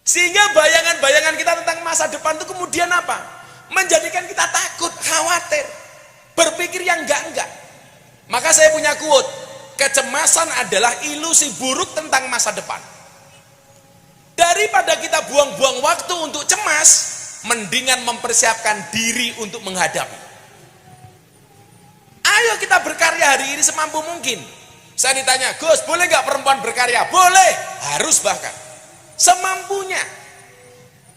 sehingga bayangan-bayangan kita tentang masa depan itu kemudian apa? Menjadikan kita takut, khawatir, berpikir yang enggak-enggak. Maka saya punya quote, kecemasan adalah ilusi buruk tentang masa depan. Daripada kita buang-buang waktu untuk cemas, mendingan mempersiapkan diri untuk menghadapi. Ayo kita berkarya hari ini semampu mungkin. Saya ditanya, Gus, boleh nggak perempuan berkarya? Boleh, harus bahkan semampunya.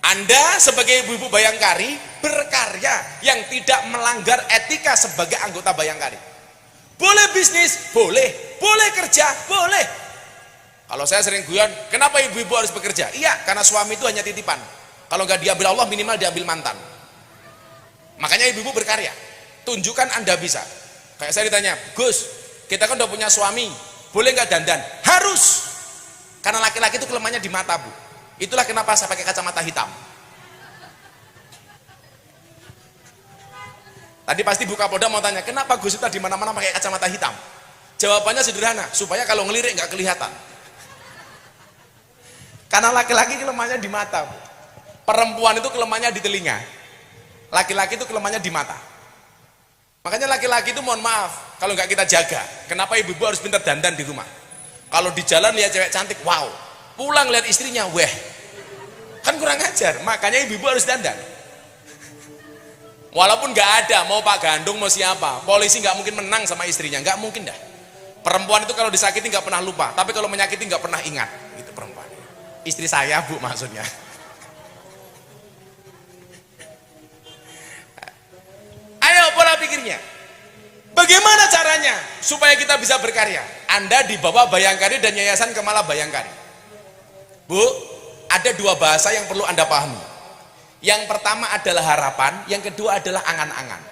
Anda sebagai ibu-ibu Bayangkari berkarya yang tidak melanggar etika sebagai anggota Bayangkari. Boleh bisnis, boleh. Boleh kerja, boleh. Kalau saya sering guyon, kenapa ibu-ibu harus bekerja? Iya, karena suami itu hanya titipan. Kalau nggak diambil Allah, minimal diambil mantan. Makanya ibu-ibu berkarya. Tunjukkan Anda bisa. Kayak saya ditanya, Gus, kita kan udah punya suami, boleh nggak dandan? Harus. Karena laki-laki itu kelemahannya di mata, Bu. Itulah kenapa saya pakai kacamata hitam. Tadi pasti Bu Kapolda mau tanya, kenapa Gus Miftah di mana-mana pakai kacamata hitam? Jawabannya sederhana, supaya kalau ngelirik nggak kelihatan. Karena laki-laki kelemahannya di mata, Bu. Perempuan itu kelemahannya di telinga. Laki-laki itu kelemahannya di mata. Makanya laki-laki itu mohon maaf, kalau nggak kita jaga. Kenapa ibu-ibu harus pintar dandan di rumah? Kalau di jalan lihat cewek cantik, wow. Pulang lihat istrinya, weh. Kan kurang ajar, makanya ibu-ibu harus dandan. Walaupun nggak ada, mau Pak Gandung, mau siapa, polisi nggak mungkin menang sama istrinya, nggak mungkin dah. Perempuan itu kalau disakiti nggak pernah lupa, tapi kalau menyakiti nggak pernah ingat, gitu perempuan. Istri saya, Bu, maksudnya. Ayo pola pikirnya. Bagaimana caranya supaya kita bisa berkarya? Anda dibawa Bayangkari dan Yayasan Kemala Bayangkari. Bu, ada dua bahasa yang perlu Anda pahami. Yang pertama adalah harapan, yang kedua adalah angan-angan.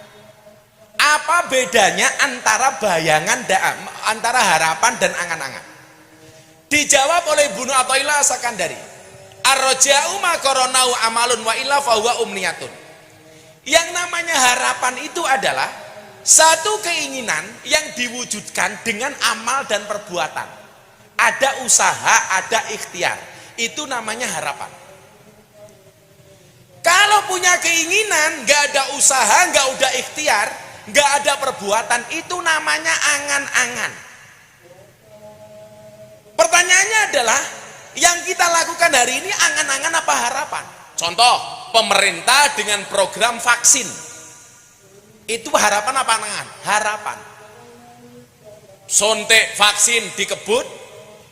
Apa bedanya antara antara harapan dan angan-angan? Dijawab oleh Ibnu Athaillah As-Sakandari. Ar-raja'u ma qaranau amalun wa illa fahuwa umniyatun. Yang namanya harapan itu adalah satu keinginan yang diwujudkan dengan amal dan perbuatan. Ada usaha, ada ikhtiar. Itu namanya harapan. Kalau punya keinginan, gak ada usaha, gak ada ikhtiar, gak ada perbuatan, itu namanya angan-angan. Pertanyaannya adalah, yang kita lakukan hari ini angan-angan apa harapan? Contoh, pemerintah dengan program vaksin. Itu harapan apa angan? Harapan. Suntik vaksin dikebut,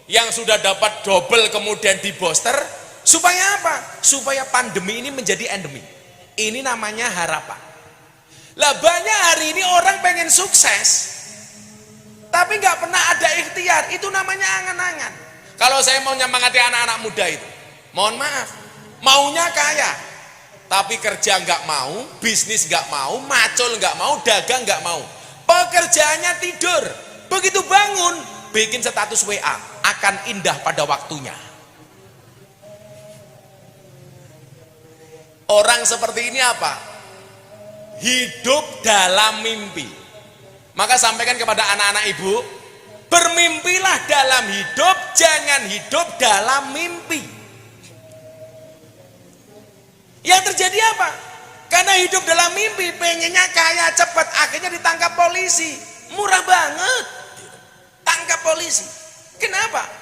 yang sudah dapat double kemudian di booster, supaya apa? Supaya pandemi ini menjadi endemi. Ini namanya harapan. Lah banyak hari ini orang pengen sukses, tapi nggak pernah ada ikhtiar. Itu namanya angan-angan. Kalau saya mau nyemangati anak-anak muda itu, mohon maaf, maunya kaya, tapi kerja nggak mau, bisnis nggak mau, macul nggak mau, dagang nggak mau. Pekerjaannya tidur. Begitu bangun, bikin status WA, akan indah pada waktunya. Orang seperti ini apa? Hidup dalam mimpi. Maka sampaikan kepada anak-anak ibu, bermimpilah dalam hidup, jangan hidup dalam mimpi. Yang terjadi apa? Karena hidup dalam mimpi, pengennya kaya cepat, akhirnya ditangkap polisi. Murah banget, tangkap polisi. Kenapa?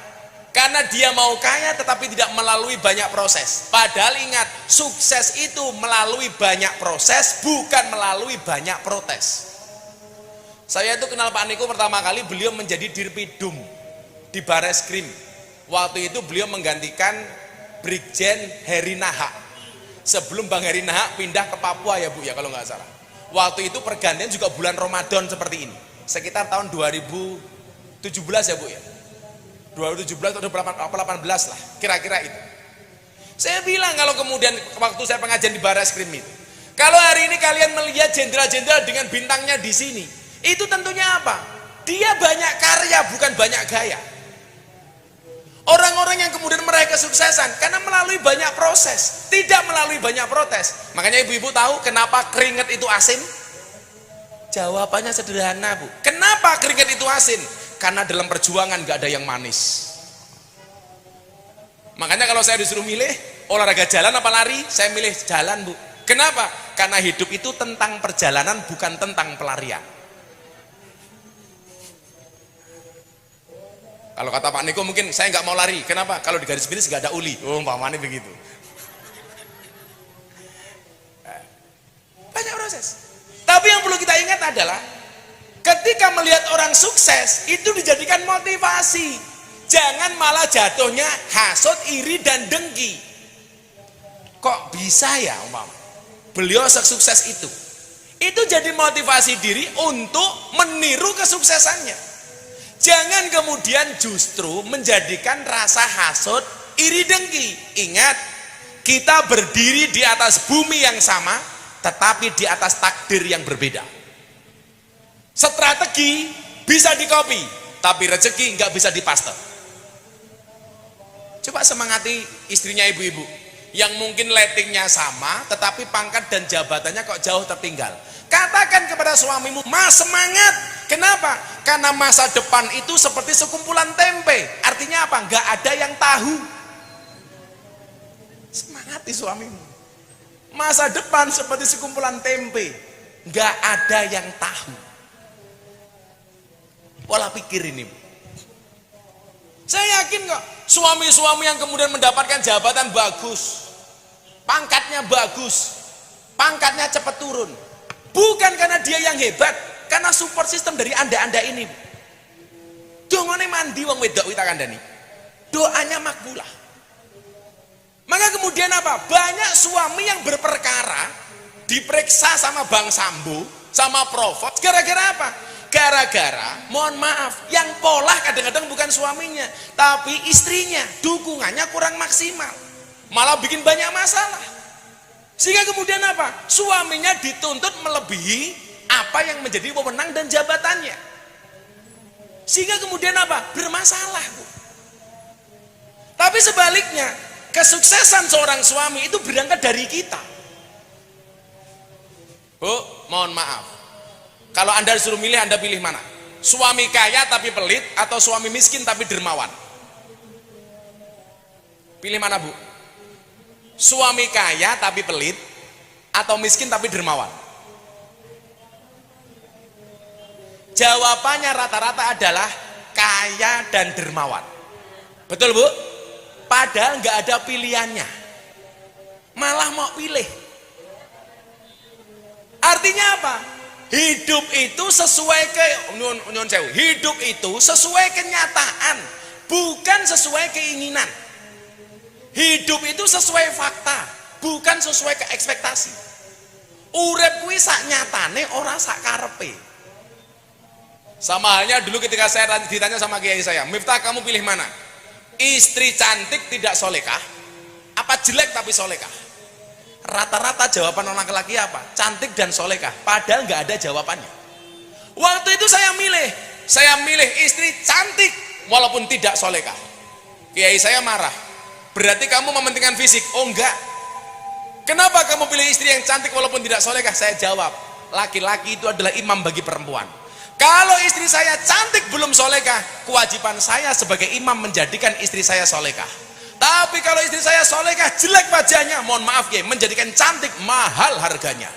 Karena dia mau kaya tetapi tidak melalui banyak proses. Padahal ingat, sukses itu melalui banyak proses, bukan melalui banyak protes. Saya itu kenal Pak Niko pertama kali, beliau menjadi Dirpidum di Bareskrim. Waktu itu beliau menggantikan Brigjen Heri Nahak. Sebelum Bang Heri Nahak pindah ke Papua ya Bu ya kalau nggak salah. Waktu itu pergantian juga bulan Ramadan seperti ini. Sekitar tahun 2017 ya Bu ya. 2017 atau 2018 lah, kira-kira itu. Saya bilang kalau kemudian waktu saya pengajian di Bareskrim itu, kalau hari ini kalian melihat jenderal-jenderal dengan bintangnya di sini, itu tentunya apa? Dia banyak karya, bukan banyak gaya. Orang-orang yang kemudian meraih kesuksesan karena melalui banyak proses, tidak melalui banyak protes. Makanya ibu-ibu tahu kenapa keringat itu asin? Jawabannya sederhana Bu. Kenapa keringat itu asin? Karena dalam perjuangan gak ada yang manis. Makanya kalau saya disuruh milih olahraga jalan apa lari, saya milih jalan Bu. Kenapa? Karena hidup itu tentang perjalanan, bukan tentang pelarian. Kalau kata Pak Niko mungkin saya nggak mau lari. Kenapa? Kalau di garis finish nggak ada uli. Oh, umpamanya begitu. Banyak proses. Tapi yang perlu kita ingat adalah ketika melihat orang sukses itu dijadikan motivasi. Jangan malah jatuhnya hasut, iri dan dengki. Kok bisa ya umpama beliau sukses itu? Itu jadi motivasi diri untuk meniru kesuksesannya. Jangan kemudian justru menjadikan rasa hasut, iri dengki. Ingat, kita berdiri di atas bumi yang sama, tetapi di atas takdir yang berbeda. Strategi bisa dikopi, tapi rezeki nggak bisa dipaste. Coba semangati istrinya ibu-ibu yang mungkin ratingnya sama, tetapi pangkat dan jabatannya kok jauh tertinggal. Katakan kepada suamimu, Mas semangat. Kenapa? Karena masa depan itu seperti sekumpulan tempe. Artinya apa? Nggak ada yang tahu. Semangati suamimu. Masa depan seperti sekumpulan tempe. Nggak ada yang tahu. Pola pikir ini. Saya yakin kok suami-suami yang kemudian mendapatkan jabatan bagus, pangkatnya bagus, pangkatnya cepat turun, bukan karena dia yang hebat, karena support system dari anda ini. Dongane mandi wong wedok kita kandhani, doanya makbulah. Maka kemudian apa? Banyak suami yang berperkara diperiksa sama Bang Sambo, sama Provos, gara-gara apa? Gara-gara, mohon maaf, yang pola kadang-kadang bukan suaminya, tapi istrinya, dukungannya kurang maksimal, malah bikin banyak masalah. Sehingga kemudian apa? Suaminya dituntut melebihi apa yang menjadi wewenang dan jabatannya. Sehingga kemudian apa? Bermasalah, Bu. Tapi sebaliknya, kesuksesan seorang suami itu berangkat dari kita. Bu, mohon maaf. Kalau Anda disuruh milih, Anda pilih mana? Suami kaya tapi pelit atau suami miskin tapi dermawan? Pilih mana, Bu? Suami kaya tapi pelit atau miskin tapi dermawan? Jawabannya rata-rata adalah kaya dan dermawan. Betul, Bu? Padahal nggak ada pilihannya, malah mau pilih. Artinya apa? Hidup itu sesuai hidup itu sesuai kenyataan, bukan sesuai keinginan. Hidup itu sesuai fakta, bukan sesuai ke ekspektasi. Urip kuwi sak nyatane ora sak karepe. Sama halnya dulu ketika saya ditanya sama kiai saya, Miftah kamu pilih mana? Istri cantik tidak solekah, apa jelek tapi solekah? Rata-rata jawaban orang laki-laki apa? Cantik dan solekah, padahal nggak ada jawabannya. Waktu itu saya milih istri cantik walaupun tidak solekah. Kiai saya marah, berarti kamu mementingkan fisik? Oh enggak. Kenapa kamu pilih istri yang cantik walaupun tidak solekah? Saya jawab, laki-laki itu adalah imam bagi perempuan. Kalau istri saya cantik belum solekah, kewajiban saya sebagai imam menjadikan istri saya solekah. Tapi kalau istri saya solekah, jelek wajahnya, mohon maaf ya, menjadikan cantik mahal harganya.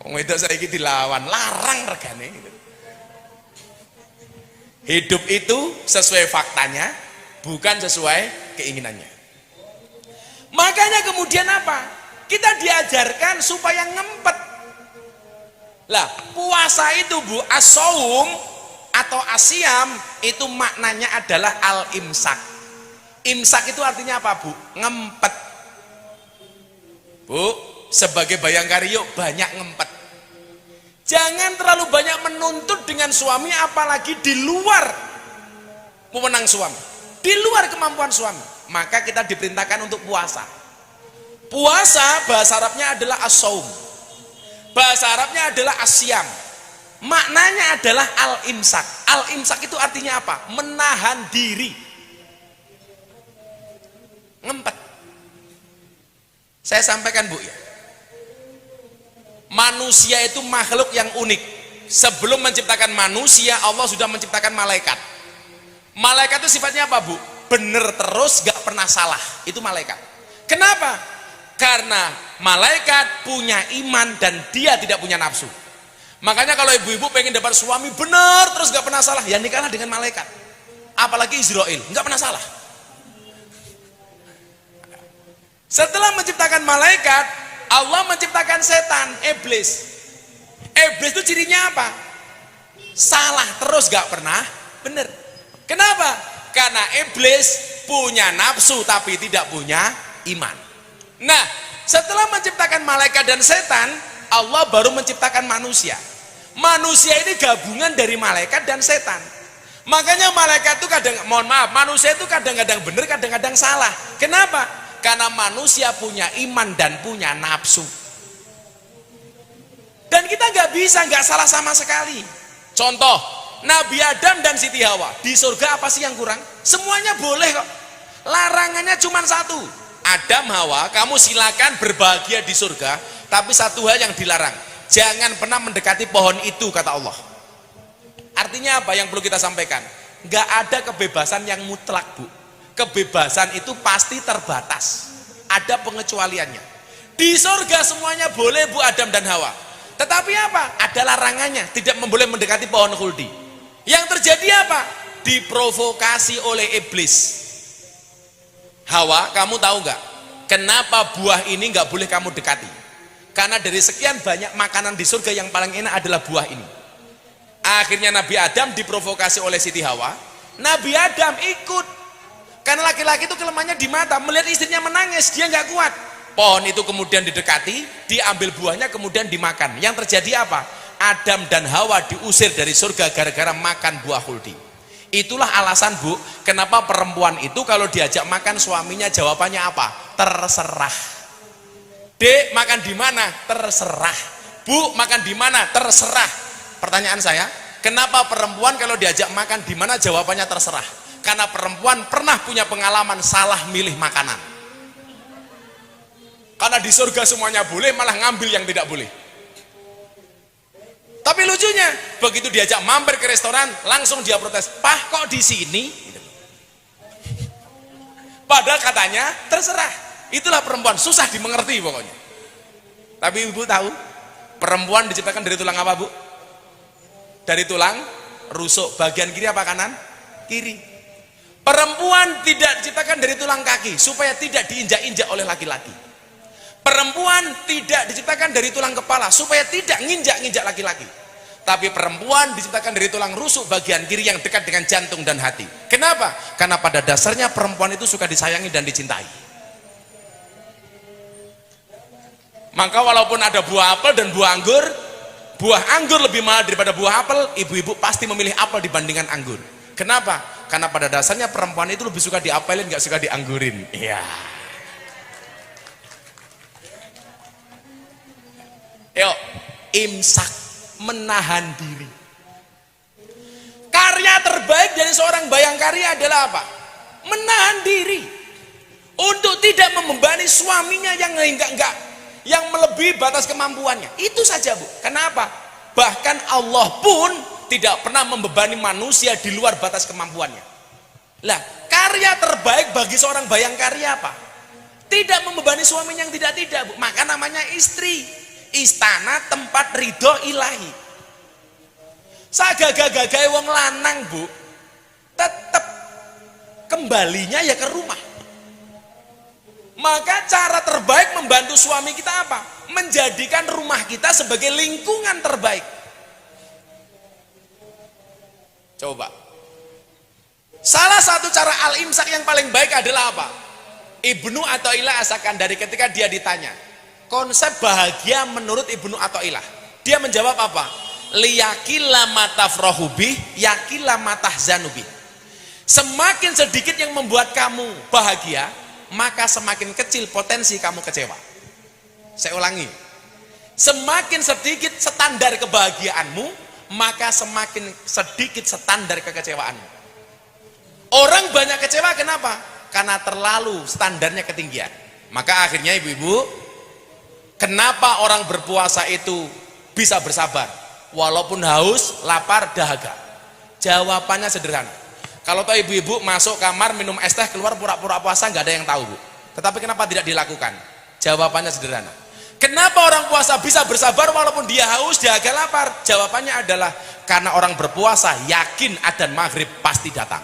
Itu saya dilawan, larang regane. Hidup itu sesuai faktanya, bukan sesuai keinginannya. Makanya kemudian apa? Kita diajarkan supaya ngempet. Lah, puasa itu, Bu, as-saum atau asyam itu maknanya adalah al-imsak. Imsak itu artinya apa, Bu? Ngempet. Bu, sebagai bayangkari yuk banyak ngempet. Jangan terlalu banyak menuntut dengan suami, apalagi di luar wewenang suami, di luar kemampuan suami. Maka kita diperintahkan untuk puasa. Puasa bahasa Arabnya adalah as-saum, bahasa Arabnya adalah asyam. Maknanya adalah al-imsak. Al-imsak itu artinya apa? Menahan diri, ngempet. Saya sampaikan, Bu, ya, manusia itu makhluk yang unik. Sebelum menciptakan manusia, Allah sudah menciptakan malaikat. Malaikat itu sifatnya apa, Bu? Bener terus, gak pernah salah. Itu malaikat. Kenapa? Karena malaikat punya iman dan dia tidak punya nafsu. Makanya kalau ibu-ibu pengen dapat suami benar terus gak pernah salah, ya nikahlah dengan malaikat. Apalagi Israel, gak pernah salah. Setelah menciptakan malaikat, Allah menciptakan setan, iblis. Iblis itu cirinya apa? Salah terus gak pernah benar. Kenapa? Karena iblis punya nafsu tapi tidak punya iman. Nah, setelah menciptakan malaikat dan setan, Allah baru menciptakan manusia. Manusia ini gabungan dari malaikat dan setan. Makanya malaikat itu manusia itu kadang-kadang benar, kadang-kadang salah. Kenapa? Karena manusia punya iman dan punya nafsu. Dan kita nggak salah sama sekali. Contoh, Nabi Adam dan Siti Hawa di surga apa sih yang kurang? Semuanya boleh kok. Larangannya cuma satu. Adam, Hawa, kamu silakan berbahagia di surga, tapi satu hal yang dilarang, jangan pernah mendekati pohon itu, kata Allah. Artinya apa yang perlu kita sampaikan? Nggak ada kebebasan yang mutlak, Bu. Kebebasan itu pasti terbatas, ada pengecualiannya. Di surga semuanya boleh, Bu Adam dan Hawa, tetapi apa? Ada larangannya, tidak boleh mendekati pohon khuldi. Yang terjadi apa? Diprovokasi oleh iblis. Hawa, kamu tahu nggak kenapa buah ini nggak boleh kamu dekati? Karena dari sekian banyak makanan di surga yang paling enak adalah buah ini. Akhirnya Nabi Adam diprovokasi oleh Siti Hawa. Nabi Adam ikut. Karena laki-laki itu kelemahannya di mata, melihat istrinya menangis, dia nggak kuat. Pohon itu kemudian didekati, diambil buahnya, kemudian dimakan. Yang terjadi apa? Adam dan Hawa diusir dari surga gara-gara makan buah khuldi. Itulah alasan, Bu, kenapa perempuan itu kalau diajak makan suaminya jawabannya apa? Terserah. Dek, makan di mana? Terserah. Bu, makan di mana? Terserah. Pertanyaan saya, kenapa perempuan kalau diajak makan di mana jawabannya terserah? Karena perempuan pernah punya pengalaman salah milih makanan. Karena di surga semuanya boleh, malah ngambil yang tidak boleh. Tapi lucunya, begitu diajak mampir ke restoran, langsung dia protes, "Pah, kok di sini?" Padahal katanya terserah. Itulah perempuan, susah dimengerti pokoknya. Tapi ibu tahu, perempuan diciptakan dari tulang apa, Bu? Dari tulang rusuk. Bagian kiri apa kanan? Kiri. Perempuan tidak diciptakan dari tulang kaki supaya tidak diinjak-injak oleh laki-laki. Perempuan tidak diciptakan dari tulang kepala supaya tidak nginjak-nginjak laki-laki. Tapi perempuan diciptakan dari tulang rusuk bagian kiri yang dekat dengan jantung dan hati. Kenapa? Karena pada dasarnya perempuan itu suka disayangi dan dicintai. Maka walaupun ada buah apel dan buah anggur lebih mahal daripada buah apel, ibu-ibu pasti memilih apel dibandingkan anggur. Kenapa? Karena pada dasarnya perempuan itu lebih suka diapelin, gak suka dianggurin. Iya. Yuk, imsak, menahan diri. Karya terbaik dari seorang bayangkarya adalah apa? Menahan diri untuk tidak membebani suaminya yang yang melebihi batas kemampuannya. Itu saja, Bu. Kenapa? Bahkan Allah pun tidak pernah membebani manusia di luar batas kemampuannya. Lah, karya terbaik bagi seorang bayangkarya apa? Tidak membebani suaminya yang tidak, Bu. Maka namanya istri. Istana tempat ridho ilahi. Sagagagagai wong lanang, Bu, tetap kembalinya ya ke rumah. Maka cara terbaik membantu suami kita apa? Menjadikan rumah kita sebagai lingkungan terbaik. Coba. Salah satu cara al-imsak yang paling baik adalah apa? Ibnu Athaillah As-Sakandari ketika dia ditanya, konsep bahagia menurut Ibnu Athaillah, dia menjawab apa? Liyakilla matafrohubi, yakilla matahzanubi. Semakin sedikit yang membuat kamu bahagia, maka semakin kecil potensi kamu kecewa. Saya ulangi, semakin sedikit standar kebahagiaanmu, maka semakin sedikit standar kekecewaanmu. Orang banyak kecewa kenapa? Karena terlalu standarnya ketinggian. Maka akhirnya ibu-ibu, kenapa orang berpuasa itu bisa bersabar walaupun haus, lapar, dahaga? Jawabannya sederhana. Kalau tahu ibu-ibu masuk kamar minum es teh, keluar pura-pura puasa, nggak ada yang tahu, Bu. Tetapi kenapa tidak dilakukan? Jawabannya sederhana. Kenapa orang puasa bisa bersabar walaupun dia haus, dahaga, lapar? Jawabannya adalah karena orang berpuasa yakin adzan maghrib pasti datang.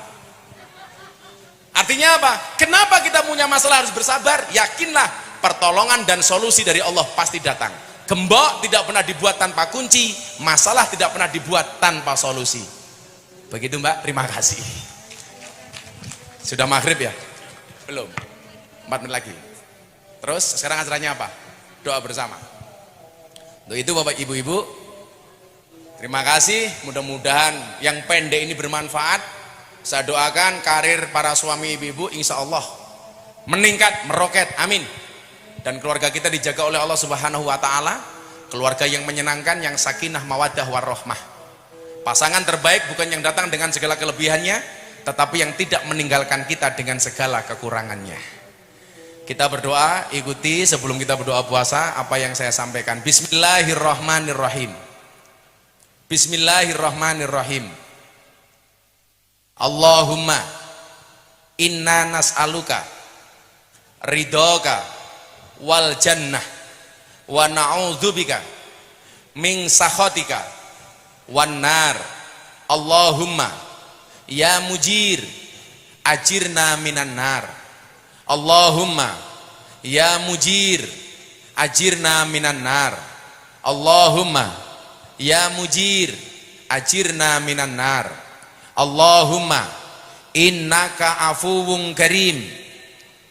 Artinya apa? Kenapa kita punya masalah harus bersabar? Yakinlah pertolongan dan solusi dari Allah pasti datang. Gembok tidak pernah dibuat tanpa kunci, masalah tidak pernah dibuat tanpa solusi. Begitu, Mbak, terima kasih. Sudah maghrib ya? Belum? 4 menit lagi. Terus sekarang acaranya apa? Doa bersama. Untuk itu Bapak Ibu-ibu, terima kasih. Mudah-mudahan yang pendek ini bermanfaat. Saya doakan karir para suami ibu-ibu insya Allah meningkat, meroket, amin. Dan keluarga kita dijaga oleh Allah Subhanahu wa Ta'ala, keluarga yang menyenangkan, yang sakinah, mawaddah, warahmah. Pasangan terbaik bukan yang datang dengan segala kelebihannya, tetapi yang tidak meninggalkan kita dengan segala kekurangannya. Kita berdoa, ikuti sebelum kita berdoa puasa apa yang saya sampaikan. Bismillahirrahmanirrahim. Bismillahirrahmanirrahim. Allahumma inna nas'aluka ridhoka wal jannah wa na'udzubika min sakhatika wan nar. Allahumma ya mujir ajirna minan nar. Allahumma ya mujir ajirna minan nar. Allahumma ya mujir ajirna minan nar. Allahumma innaka afuwun karim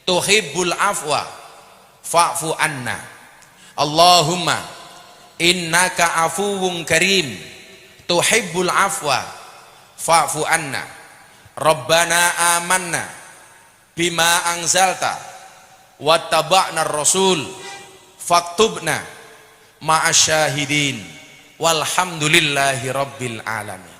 tuhibbul afwa fa'fu anna. Allahumma innaka afuwun karim tuhibbul afwa fa'fu anna. Rabbana amanna bima anzalta wattaba'na rasul faktubna ma'asyahidin walhamdulillahi rabbil alamin.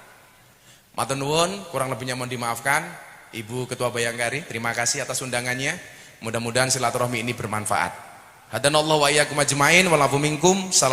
Matur nuwun, kurang lebihnya mohon dimaafkan. Ibu Ketua Bayangkari, terima kasih atas undangannya. Mudah-mudahan silaturahmi ini bermanfaat. Hadanallahu wa iyyakum ajmain, walafu minkum. Salam.